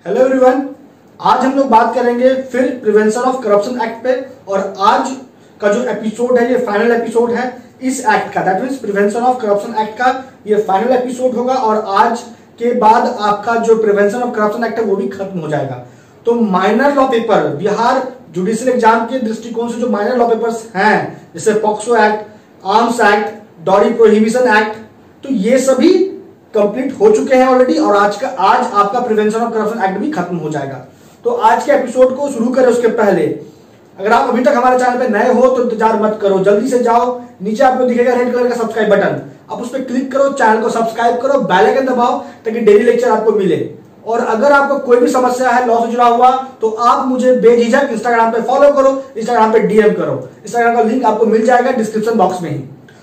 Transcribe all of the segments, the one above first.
Hello everyone, आज हम लोग बात करेंगे फिर प्रिवेंशन ऑफ करप्शन एक्ट पे। और आज का जो एपिसोड है ये फाइनल एपिसोड है इस एक्ट का, that means prevention of corruption act का ये फाइनल एपिसोड होगा। और आज के बाद आपका जो प्रिवेंशन ऑफ करप्शन एक्ट है वो भी खत्म हो जाएगा। तो minor law paper, Bihar judicial exam के दृष्टिकोण से जो माइनर लॉ पेपर्स हैं जैसे POCSO act, arms act, dowry prohibition act, तो ये सभी कंप्लीट हो चुके हैं ऑलरेडी। और आज आपका प्रिवेंशन ऑफ करप्शन एक्ट भी खत्म हो जाएगा। तो आज के एपिसोड को शुरू करें उसके पहले अगर आप अभी तक हमारे चैनल पे नए हो तो इंतजार मत करो, जल्दी से जाओ, नीचे आपको दिखेगा रेड कलर का सब्सक्राइब बटन, आप उस पर क्लिक करो, चैनल को सब्सक्राइब करो, बेल आइकन दबाओ ताकि डेली लेक्चर आपको मिले। और अगर आपको कोई भी समस्या है लॉ से जुड़ा हुआ तो आप मुझे बेझिझक इंस्टाग्राम पे फॉलो करो, इंस्टाग्राम पे डीएम करो, इंस्टाग्राम का लिंक आपको मिल जाएगा डिस्क्रिप्शन बॉक्स में ही।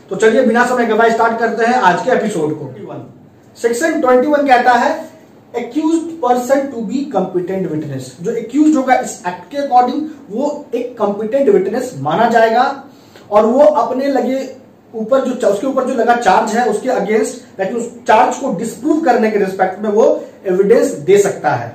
तो चलिए बिना समय गवाए स्टार्ट करते हैं आज के एपिसोड को। सेक्शन 21 कहता है accused person to be competent witness. जो एक्यूज्ड होगा इस एक्ट के अकॉर्डिंग वो एक कॉम्पिटेंट विटनेस माना जाएगा और वो अपने लगे ऊपर जो उसके ऊपर जो लगा चार्ज है उसके अगेंस्ट ताकि उस चार्ज को डिस्प्रूव करने के रिस्पेक्ट में वो एविडेंस दे सकता है।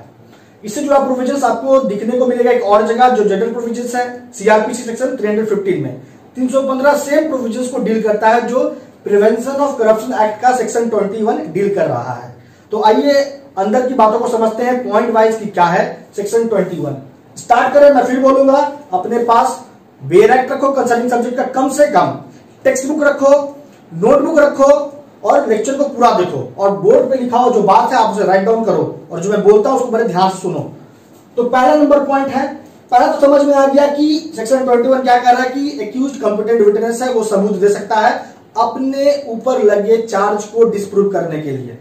इससे जुड़ा प्रोविजंस आपको दिखने को मिलेगा एक और जगह जो जनरल प्रोविजंस है सीआरपीसी सेक्शन 315 में। 315 सेम प्रोविजंस को डील करता है जो प्रिवेंशन ऑफ करप्शन एक्ट का सेक्शन 21 डील कर रहा है। तो आइए अंदर की बातों को समझते हैं पॉइंट वाइज की क्या है सेक्शन 21। स्टार्ट करें, मैं फिर बोलूंगा, अपने पास बेयर एक्ट रखो कंसर्निंग सब्जेक्ट का, कम से कम टेक्स्ट बुक रखो, नोटबुक रखो और लेक्चर को पूरा देखो और बोर्ड पे लिखा हो जो बात है आप उसे राइट डाउन करो और जो मैं बोलता हूं उसको बड़े ध्यान से सुनो। तो पहला नंबर पॉइंट है, पहला तो समझ में आ गया कि सेक्शन 21 क्या कह रहा है कि एक्यूज्ड कॉम्पिटेंट विटनेस है वो सबूत दे सकता है अपने ऊपर लगे चार्ज को डिस्प्रूव करने के लिए।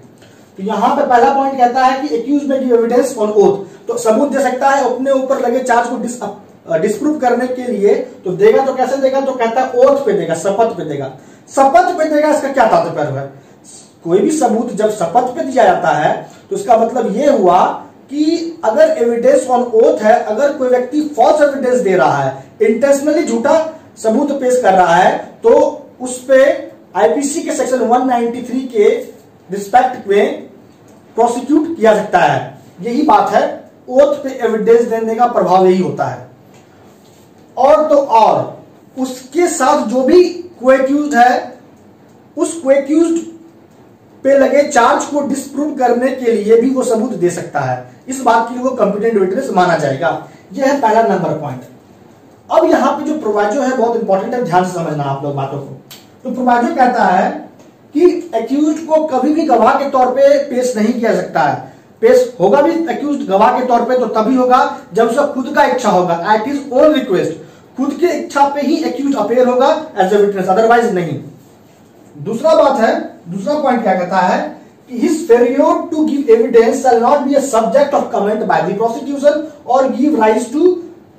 तो यहां पे पहला पॉइंट कहता है कि एक्यूज्ड में गिव एविडेंस ऑन ओथ, तो सबूत दे सकता है अपने ऊपर लगे चार्ज को डिस्प्रूव करने के लिए। तो देगा तो कैसे देगा, तो कहता है ओथ पे देगा, शपथ पे देगा। शपथ पे देगा इसका क्या तात्पर्य है? कोई भी सबूत जब शपथ पे दिया जाता है तो इसका मतलब यह हुआ कि अगर एविडेंस ऑन ओथ है, अगर कोई व्यक्ति फॉल्स एविडेंस दे रहा है, इंटेंशनली झूठा सबूत पेश कर रहा है, तो उस पे आईपीसी के सेक्शन 193 के रिस्पेक्ट में प्रोसिक्यूट किया सकता है। यही बात है, ओथ पे एविडेंस देने का प्रभाव यही होता है। और तो और उसके साथ जो भी कोएक्यूज्ड है उस कोएक्यूज्ड पे लगे चार्ज को डिस्प्रूव करने के लिए भी वो सबूत दे सकता है। इस बात के लिए वो कॉम्पिटेंट विटनेस माना जाएगा। यह है पहला नंबर पॉइंट। अब यहां पे जो प्रोवाइजो है बहुत इंपॉर्टेंट है, ध्यान से समझना आप लोग बातों को। तो प्रोवाइजो कहता है कि एक्यूज्ड को कभी भी गवाह के तौर पे पेश नहीं किया सकता है। पेश होगा भी एक्यूज्ड गवाह के तौर पे तो तभी होगा जब उसका खुद का इच्छा होगा, एट हिज ओन रिक्वेस्ट, खुद के इच्छा पे ही एक्यूज्ड अपेयर होगा एज ए विटनेस, अदरवाइज नहीं। दूसरा बात है, दूसरा पॉइंट क्या कहता है कि his failure to give evidence shall not be a subject of comment by the prosecution और give rise to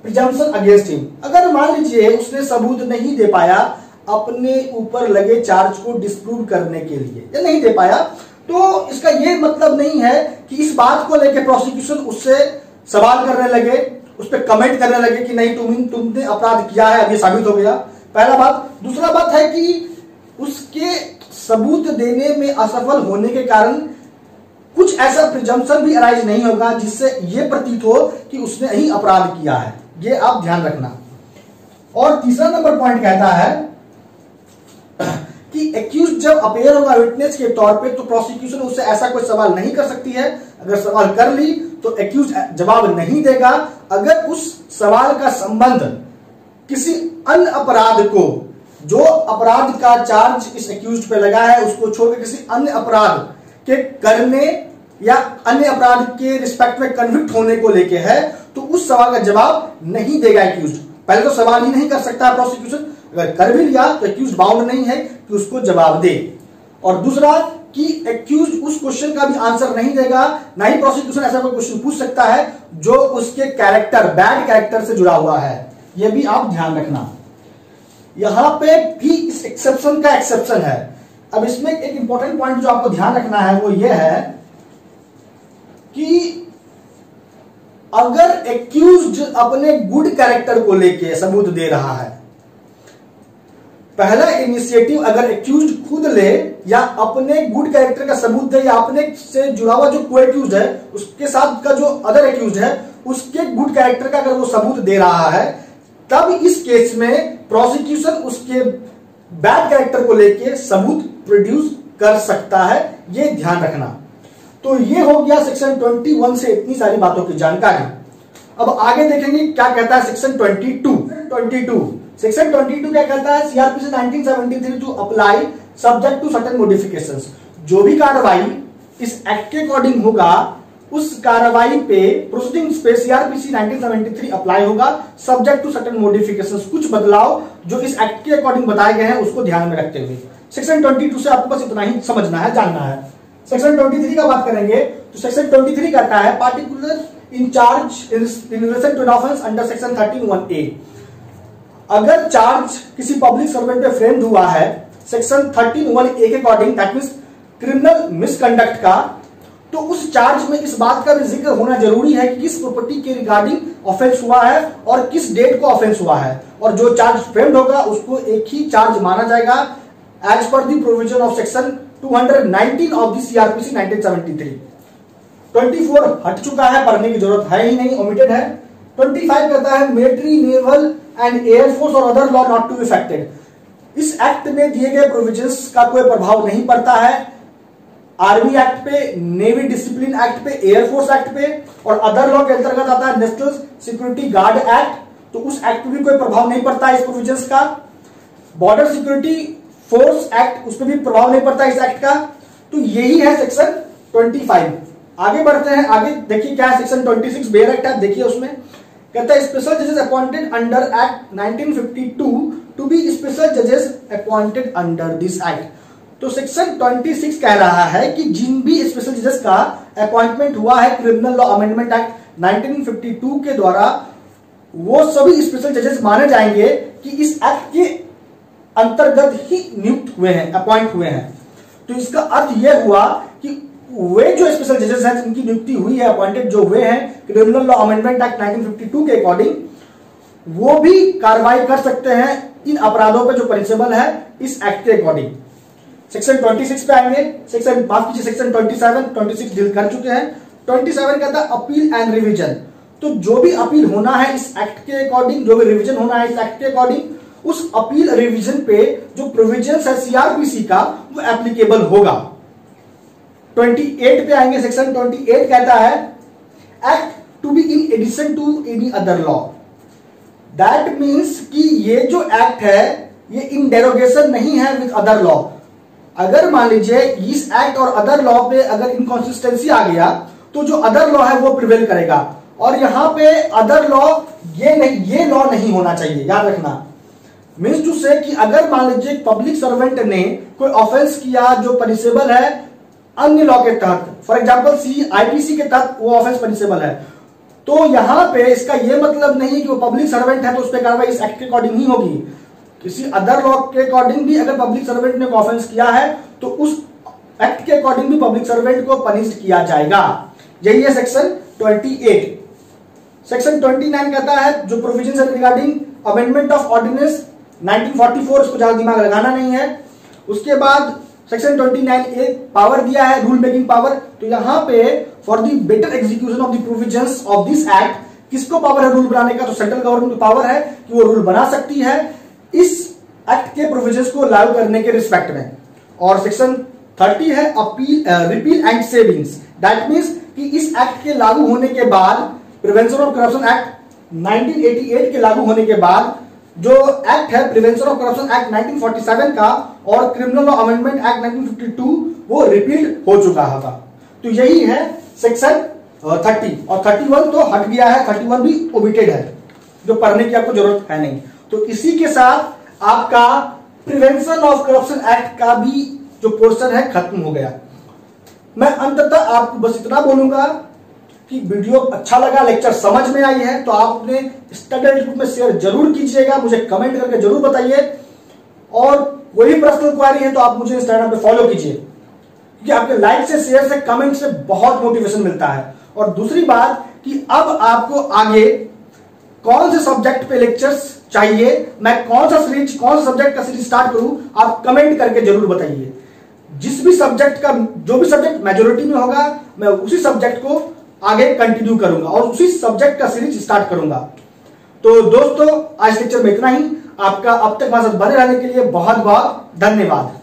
presumption against him. अगर मान लीजिए उसने सबूत नहीं दे पाया अपने ऊपर लगे चार्ज को डिस्प्रूव करने के लिए, या नहीं दे पाया, तो इसका यह मतलब नहीं है कि इस बात को लेकर प्रोसिक्यूशन उससे सवाल करने लगे, उस पर कमेंट करने लगे कि नहीं तुमने अपराध किया है, अब ये साबित हो गया। पहला बात। दूसरा बात है कि उसके सबूत देने में असफल होने के कारण कुछ ऐसा प्रिजम्पशन भी अराइज नहीं होगा जिससे यह प्रतीत हो कि उसने ही अपराध किया है। ये आप ध्यान रखना। और तीसरा नंबर पॉइंट कहता है कि एक्यूज्ड जब अपेयर होगा विटनेस के तौर पे तो प्रोसिक्यूशन उससे ऐसा कोई सवाल नहीं कर सकती है। अगर सवाल कर ली तो एक्यूज्ड जवाब नहीं देगा अगर उस सवाल का संबंध किसी अन्य अपराध को, जो अपराध का चार्ज इस एक्यूज्ड पे लगा है उसको छोड़कर किसी अन्य अपराध के करने या अन्य अपराध के रिस्पेक्ट में कन्विक्ट होने को लेके है, तो उस सवाल का जवाब नहीं देगा एक्यूज्ड। पहले तो सवाल ही नहीं कर सकता है प्रोसिक्यूशन, अगर कर भी लिया तो एक्यूज्ड बाउंड नहीं है कि उसको जवाब दे। और दूसरा कि एक्यूज्ड उस क्वेश्चन का भी आंसर नहीं देगा, ना ही प्रोसिक्यूशन ऐसा कोई क्वेश्चन पूछ सकता है जो उसके कैरेक्टर, बैड कैरेक्टर से जुड़ा हुआ है। यह भी आप ध्यान रखना। यहां पे भी इस एक्सेप्शन का एक्सेप्शन है। अब इसमें एक इंपॉर्टेंट पॉइंट जो आपको ध्यान रखना है वो यह है कि अगर एक्यूज्ड अपने गुड कैरेक्टर को लेके सबूत दे रहा है, पहला इनिशिएटिव अगर एक्यूज खुद ले या अपने गुड कैरेक्टर का सबूत दे या अपने से जुड़ा हुआ जो को एक्यूज है उसके साथ का जो अदर एक्यूज है उसके गुड कैरेक्टर का अगर वो सबूत दे रहा है, तब इस केस में प्रोसिक्यूशन उसके बैड कैरेक्टर को लेके सबूत प्रोड्यूस कर सकता है। ये ध्यान रखना। तो ये हो गया सेक्शन 21 से इतनी सारी बातों की जानकारी। अब आगे देखेंगे क्या कहता है सेक्शन 22। सेक्शन 22 क्या कहता है? CrPC 1973 to apply subject to certain modifications. जो भी कार्रवाई इस एक्ट के अकॉर्डिंग होगा उस कार्रवाई पे प्रोसीडिंग्स पे सीआरपीसी 1973 अप्लाई होगा सब्जेक्ट टू सर्टेन मॉडिफिकेशंस। कुछ बदलाव जो इस एक्ट के अकॉर्डिंग बताए गए हैं उसको ध्यान में रखते हुए। सेक्शन 22 से आपको बस इतना ही समझना है, जानना है। सेक्शन 23 का बात करेंगे तो सेक्शन 23 कहता है particular incharge in relation to an offence under section 13(1)(a)। अगर चार्ज किसी पब्लिक सर्वेंट पे फ्रेम्ड हुआ है सेक्शन 13(1)(a) के according, that means criminal misconduct का, तो उस चार्ज में इस बात का भी जिक्र होना जरूरी है कि किस प्रॉपर्टी के रिगार्डिंग ऑफेंस हुआ है और किस डेट को ऑफेंस हुआ है, और जो चार्ज फ्रेम्ड होगा उसको एक ही चार्ज माना जाएगा as per the provision of section 219 of the CrPC 1973। 24 हट चुका है, पढ़ने की जरूरत है ही नहीं, ओमिटेड है। 25 कहता है मिलिट्री, नेवल एंड एयरफोर्स और other law not to be affected. इस एक्ट में दिए गए प्रोविजंस का कोई प्रभाव नहीं पड़ता है आर्मी एक्ट पे, नेवी डिसिप्लिन एक्ट पे, एयरफोर्स एक्ट पे, और अदर लॉ के अंतर्गत आता है नेशनल सिक्योरिटी गार्ड एक्ट, तो उस एक्ट पे भी कोई प्रभाव नहीं पड़ता है इस प्रोविजंस का। बॉर्डर सिक्योरिटी फोर्स एक्ट, उस पर भी प्रभाव नहीं पड़ता इस एक्ट का। तो यही है सेक्शन 25। आगे बढ़ते हैं, आगे देखिए क्या है सेक्शन 26 बेयर एक्ट है, देखिए उसमें कहता है स्पेशल जजेस appointed under act 1952 to be special जजेस अपॉइंटेड अंडर दिस एक्ट। तो सेक्शन 26 कह रहा है कि जिन भी स्पेशल जजेस का अपॉइंटमेंट हुआ है क्रिमिनल लॉ अमेंडमेंट एक्ट 1952 के द्वारा, वो सभी स्पेशल जजेस माने जाएंगे कि इस एक्ट के अंतर्गत ही नियुक्त हुए हैं, अपॉइंट हुए हैं। तो इसका अर्थ यह हुआ कि वे जो स्पेशल जजेस हैं जिनकी नियुक्ति हुई है, अपॉइंटेड जो हुए हैं क्रिमिनल लॉ अमेंडमेंट एक्ट 1952 के अकॉर्डिंग, वो भी कार्रवाई कर सकते हैं इन अपराधों पे जो पनिशेबल है इस एक्ट के अकॉर्डिंग। सेक्शन 26 पे आएंगे, सेक्शन माफ कीजिए सेक्शन 27 डील कर चुके हैं। 27 कहता है अपील एंड रिवीजन। तो जो भी अपील होना है इस एक्ट के अकॉर्डिंग, जो भी रिवीजन होना है इस एक्ट के अकॉर्डिंग, उस अपील रिवीजन पे जो प्रोविजंस है सीआरपीसी का वो एप्लीकेबल होगा। 28 पे आएंगे, सेक्शन 28 कहता है act to be in addition to any other law. That means कि ये जो एक्ट है ये इन डेरोगेशन नहीं है विद अदर लॉ। अगर मान लीजिए इस एक्ट और अदर लॉ पे अगर इनकॉन्सिस्टेंसी आ गया तो जो अदर लॉ है वो प्रिवेल करेगा, और यहां पे अदर लॉ ये लॉ नहीं होना चाहिए, याद रखना। मीन्स टू से कि अगर मान लीजिए पब्लिक सर्वेंट ने कोई ऑफेंस किया जो पनिशेबल है अन्य लॉ के तहत, फॉर एग्जांपल आईपीसी के तहत वो ऑफेंस पनिशेबल है, तो यहां पे इसका ये मतलब नहीं है कि वो पब्लिक सर्वेंट है तो उस पर कार्रवाई इस एक्ट के अकॉर्डिंग ही होगी। किसी अदर लॉ के अकॉर्डिंग भी अगर पब्लिक सर्वेंट ने ऑफेंस किया है तो उस एक्ट के अकॉर्डिंग भी पब्लिक सर्वेंट को पनिश किया जाएगा। यही है सेक्शन 28। सेक्शन 29 कहता है जो प्रोविजंस है रिगार्डिंग अमेंडमेंट ऑफ ऑर्डिनेंस 1944, उसको ज्यादा दिमाग लगाना नहीं है। उसके बाद सेक्शन 29 एक पावर दिया है, रूल मेकिंग पावर। तो यहां पे for the better execution of the provisions of this act किसको पावर है रूल बनाने का? तो सेंट्रल गवर्नमेंट को पावर है कि वो रूल बना सकती है इस एक्ट के प्रोविजंस को लागू करने के रिस्पेक्ट में। और सेक्शन 30 है appeal, repeal and savings. That means कि इस एक्ट के लागू होने के बाद, प्रिवेंशन ऑफ करप्शन एक्ट 1988 के लागू होने के बाद जो एक्ट है प्रिवेंशन ऑफ करप्शन एक्ट 1947 का और क्रिमिनल लॉ अमेंडमेंट एक्ट 1952 वो रिपील हो चुका होगा। तो यही है सेक्शन 30। और 31 तो हट गया है, 31 भी ओमिटेड है, जो पढ़ने की आपको जरूरत है नहीं। तो इसी के साथ आपका प्रिवेंशन ऑफ करप्शन एक्ट का भी जो पोर्शन है खत्म हो गया। मैं अंततः आपको बस इतना बोलूंगा कि वीडियो अच्छा लगा, लेक्चर समझ में आई है तो आप अपने स्टडी ग्रुप में शेयर जरूर कीजिएगा, मुझे कमेंट करके जरूर बताइए। और कोई पर्सनल क्वेरी है तो आप मुझे इंस्टाग्राम पे फॉलो कीजिए, क्योंकि आपके लाइक से, शेयर से, कमेंट से बहुत मोटिवेशन मिलता है। और दूसरी बात कि अब आपको आगे कौन से सब्जेक्ट पे लेक्चर्स चाहिए, मैं कौन सा सब्जेक्ट का सीरीज स्टार्ट करूं, आप कमेंट करके जरूर बताइए। जिस भी सब्जेक्ट का, जो भी सब्जेक्ट मेजोरिटी में होगा, मैं उसी सब्जेक्ट को आगे कंटिन्यू करूंगा और उसी सब्जेक्ट का सीरीज स्टार्ट करूंगा। तो दोस्तों, आज लेक्चर में इतना ही। आपका अब तक हमारे साथ बने रहने के लिए बहुत बहुत धन्यवाद।